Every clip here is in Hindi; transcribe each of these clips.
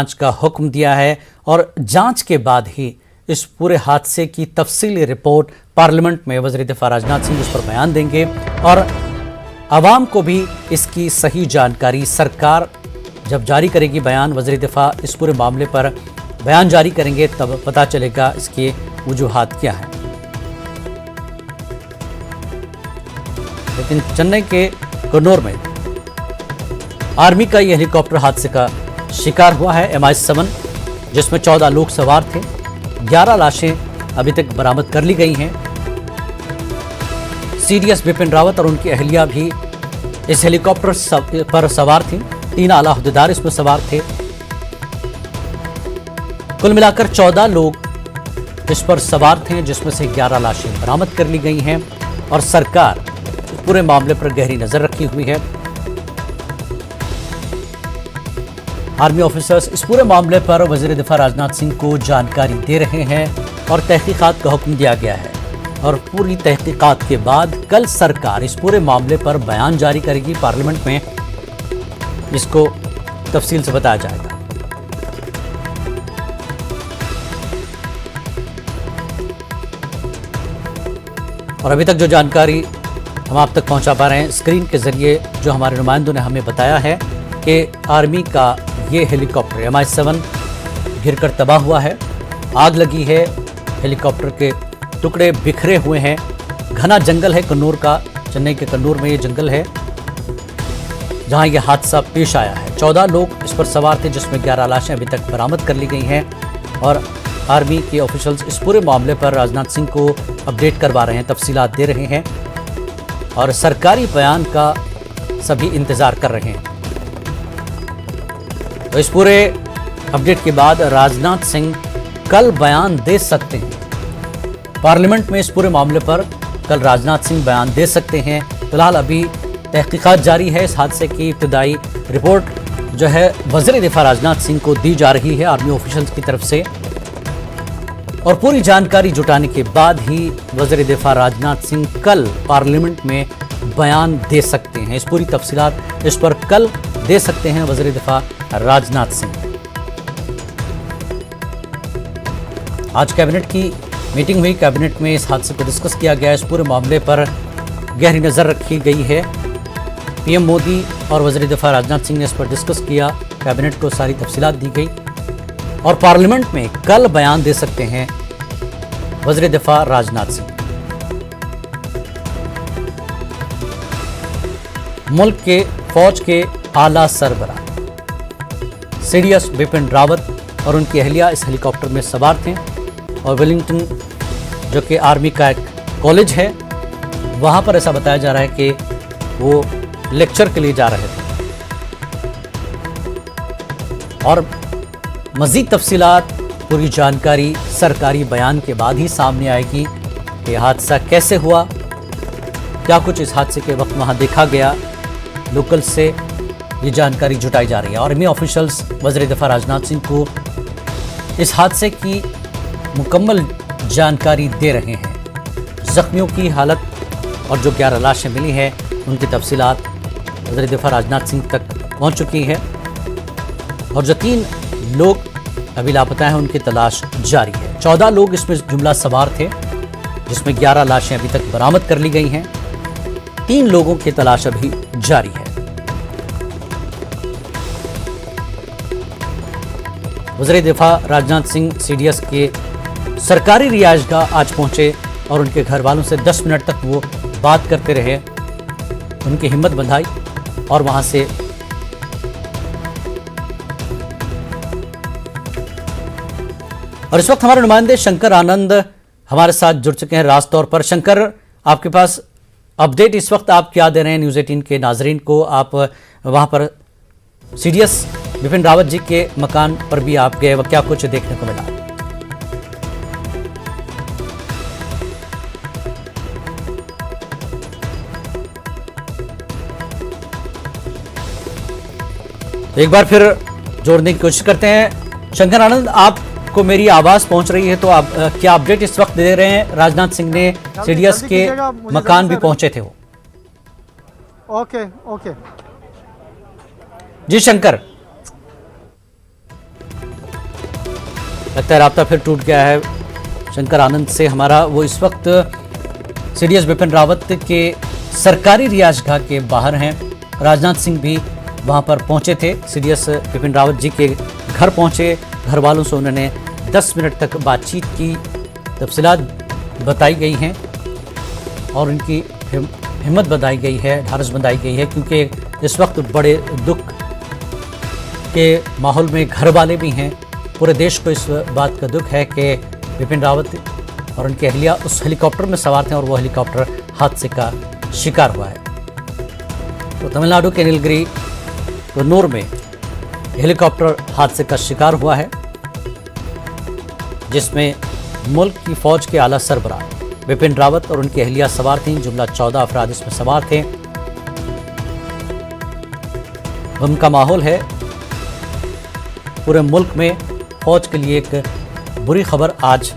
जांच का हुक्म दिया है और जांच के बाद ही इस पूरे हादसे की तफसीली रिपोर्ट पार्लियामेंट में वज़ीर दिफा राजनाथ सिंह उस पर बयान देंगे और आवाम को भी इसकी सही जानकारी सरकार जब जारी करेगी बयान वज़ीर दिफा इस पूरे मामले पर बयान जारी करेंगे तब पता चलेगा इसके वजूहात क्या हैं। लेकिन चेन्नई के कन्नौर में आर्मी का यह हेलीकॉप्टर हादसे का शिकार हुआ है MI-7 जिसमें 14 लोग सवार थे। 11 लाशें अभी तक बरामद कर ली गई हैं। CDS बिपिन रावत और उनकी अहलिया भी इस हेलीकॉप्टर पर सवार थी। 3 आला अहदेदार इसमें सवार थे। कुल मिलाकर 14 लोग इस पर सवार थे जिसमें से 11 लाशें बरामद कर ली गई हैं और सरकार पूरे मामले पर गहरी नजर रखी हुई है। आर्मी ऑफिसर्स इस पूरे मामले पर वज़ीर दिफा राजनाथ सिंह को जानकारी दे रहे हैं और तहकीकात का हुक्म दिया गया है और पूरी तहकीकात के बाद कल सरकार इस पूरे मामले पर बयान जारी करेगी। पार्लियामेंट में इसको तफसील से बताया जाएगा। और अभी तक जो जानकारी हम आप तक पहुंचा पा रहे हैं स्क्रीन के जरिए जो हमारे नुमाइंदों ने हमें बताया है कि आर्मी का ये हेलीकॉप्टर MI-7 गिरकर तबाह हुआ है। आग लगी है, हेलीकॉप्टर के टुकड़े बिखरे हुए हैं। घना जंगल है कन्नौर का, चेन्नई के कन्नौर में ये जंगल है जहां ये हादसा पेश आया है। 14 लोग इस पर सवार थे जिसमें 11 लाशें अभी तक बरामद कर ली गई हैं और आर्मी के ऑफिशियल्स इस पूरे मामले पर राजनाथ सिंह को अपडेट करवा रहे हैं, तफसीलात दे रहे हैं और सरकारी बयान का सभी इंतजार कर रहे हैं। तो इस पूरे अपडेट के बाद राजनाथ सिंह कल बयान दे सकते हैं। पार्लियामेंट में इस पूरे मामले पर कल राजनाथ सिंह बयान दे सकते हैं। फिलहाल अभी तहकीकात जारी है। इस हादसे की इब्तिदाई रिपोर्ट जो है वज़ीर दिफा राजनाथ सिंह को दी जा रही है आर्मी ऑफिशियल्स की तरफ से और पूरी जानकारी जुटाने के बाद ही वज़ीर दिफा राजनाथ सिंह कल पार्लियामेंट में बयान दे सकते हैं। इस पूरी तफसीलात इस पर कल दे सकते हैं वज़ीर दिफा राजनाथ सिंह। आज कैबिनेट की मीटिंग हुई। कैबिनेट में इस हादसे को डिस्कस किया गया। इस पूरे मामले पर गहरी नज़र रखी गई है। PM मोदी और वज़ीर दिफा राजनाथ सिंह ने इस पर डिस्कस किया। कैबिनेट को सारी तफसीलात दी गई और पार्लियामेंट में कल बयान दे सकते हैं वज़ीर दिफा राजनाथ सिंह। मुल्क के फौज के आला सरबराह CDS बिपिन रावत और उनकी अहलिया इस हेलीकॉप्टर में सवार थे और वेलिंगटन जो कि आर्मी का एक कॉलेज है वहां पर ऐसा बताया जा रहा है कि वो लेक्चर के लिए जा रहे थे और मज़ीद तफसीलात पूरी जानकारी सरकारी बयान के बाद ही सामने आएगी कि हादसा कैसे हुआ, क्या कुछ इस हादसे के वक्त वहां देखा गया। लोकल से ये जानकारी जुटाई जा रही है। आर्मी ऑफिशियल्स वज़ीर दिफा राजनाथ सिंह को इस हादसे की मुकम्मल जानकारी दे रहे हैं। जख्मियों की हालत और जो 11 लाशें मिली हैं उनकी तफसीलात वज़ीर दिफा राजनाथ सिंह तक पहुंच चुकी है और जो 3 लोग अभी लापता हैं उनकी तलाश जारी है। 14 लोग इसमें जुमला सवार थे जिसमें 11 लाशें अभी तक बरामद कर ली गई हैं। 3 लोगों की तलाश अभी जारी है। वज़ीर दिफा राजनाथ सिंह CDS के सरकारी रिहाइशगाह आज पहुंचे और उनके घर वालों से 10 मिनट तक वो बात करते रहे, उनकी हिम्मत बंधाई और वहां से और इस वक्त हमारे नुमाइंदे शंकर आनंद हमारे साथ जुड़ चुके हैं राज तौर पर। शंकर, आपके पास अपडेट इस वक्त आप क्या दे रहे हैं न्यूज़ 18 के नाजरीन को? आप वहां पर CDS बिपिन रावत जी के मकान पर भी आप गए, क्या कुछ देखने को मिला? एक बार फिर जोड़ने की कोशिश करते हैं। शंकर आनंद, आपको मेरी आवाज पहुंच रही है तो आप क्या अपडेट इस वक्त दे रहे हैं? राजनाथ सिंह ने CDS के मकान भी पहुंचे थे वो। ओके जी शंकर। लगता है राब्ता फिर टूट गया है शंकर आनंद से हमारा। वो इस वक्त सीडीएस बिपिन रावत के सरकारी रिहाइशगाह के बाहर हैं। राजनाथ सिंह भी वहां पर पहुंचे थे। सीडीएस बिपिन रावत जी के घर पहुंचे, घर वालों से उन्होंने 10 मिनट तक बातचीत की। तफसीलात बताई गई हैं और उनकी हिम्मत बताई गई है, ढारस बताई गई है, क्योंकि इस वक्त बड़े दुख के माहौल में घर वाले भी हैं। पूरे देश को इस बात का दुख है कि बिपिन रावत और उनकी अहलिया उस हेलीकॉप्टर में सवार थे और वो हेलीकॉप्टर हादसे का शिकार हुआ है। तो तमिलनाडु के नीलगिरी कन्नूर में हेलीकॉप्टर हादसे का शिकार हुआ है, जिसमें मुल्क की फौज के आला सरबराह बिपिन रावत और उनकी अहलिया सवार थीं। जुमला 14 अफराद इसमें सवार थे। गम का माहौल है पूरे मुल्क में। फौज के लिए एक बुरी खबर आज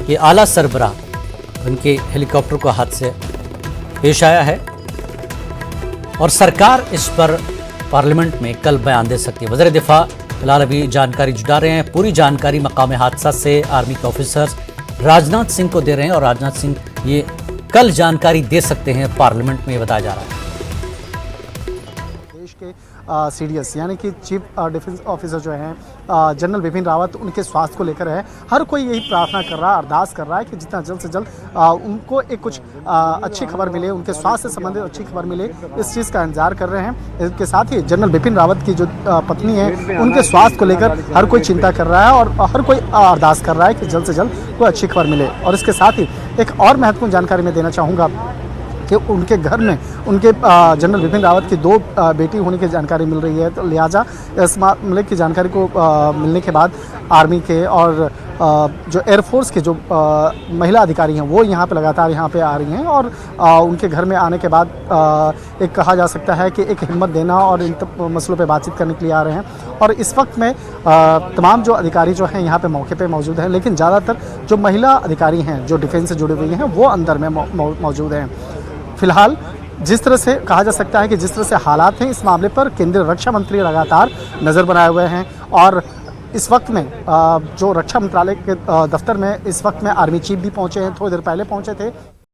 ये आला सरबराह उनके हेलीकॉप्टर को हादसे पेश आया है और सरकार इस पर पार्लियामेंट में कल बयान दे सकती है। वज़ीर दिफा फिलहाल अभी जानकारी जुटा रहे हैं। पूरी जानकारी मकाम हादसा से आर्मी के ऑफिसर्स राजनाथ सिंह को दे रहे हैं और राजनाथ सिंह ये कल जानकारी दे सकते हैं पार्लियामेंट में, बताया जा रहा है। देश के सीडीएस यानी कि चीफ डिफेंस ऑफिसर जो हैं जनरल बिपिन रावत, उनके स्वास्थ्य को लेकर है। हर कोई यही प्रार्थना कर रहा है, अरदास कर रहा है कि जितना जल्द से जल्द उनको एक कुछ अच्छी खबर मिले, उनके स्वास्थ्य से संबंधित अच्छी खबर मिले, इस चीज़ का इंतजार कर रहे हैं। इसके साथ ही जनरल बिपिन रावत की जो पत्नी है, उनके स्वास्थ्य को लेकर हर कोई चिंता कर रहा है और हर कोई अरदास कर रहा है कि जल्द से जल्द कोई अच्छी खबर मिले। और इसके साथ ही एक और महत्वपूर्ण जानकारी मैं देना चाहूँगा कि उनके घर में उनके जनरल बिपिन रावत की 2 बेटी होने की जानकारी मिल रही है। तो लिहाजा इस मामले की जानकारी को मिलने के बाद आर्मी के और जो एयरफोर्स के जो महिला अधिकारी हैं वो यहाँ पे लगातार यहाँ पे आ रही हैं और उनके घर में आने के बाद एक कहा जा सकता है कि एक हिम्मत देना और इन मसलों पे बातचीत करने के लिए आ रहे हैं। और इस वक्त में तमाम जो अधिकारी जो हैं यहाँ पे मौके पे मौजूद हैं, लेकिन ज़्यादातर जो महिला अधिकारी हैं जो डिफेंस से जुड़े हुए हैं वो अंदर में मौजूद हैं। फिलहाल जिस तरह से कहा जा सकता है कि जिस तरह से हालात हैं, इस मामले पर केंद्रीय रक्षा मंत्री लगातार नज़र बनाए हुए हैं और इस वक्त में जो रक्षा मंत्रालय के दफ्तर में इस वक्त में आर्मी चीफ भी पहुंचे हैं, थोड़ी देर पहले पहुंचे थे।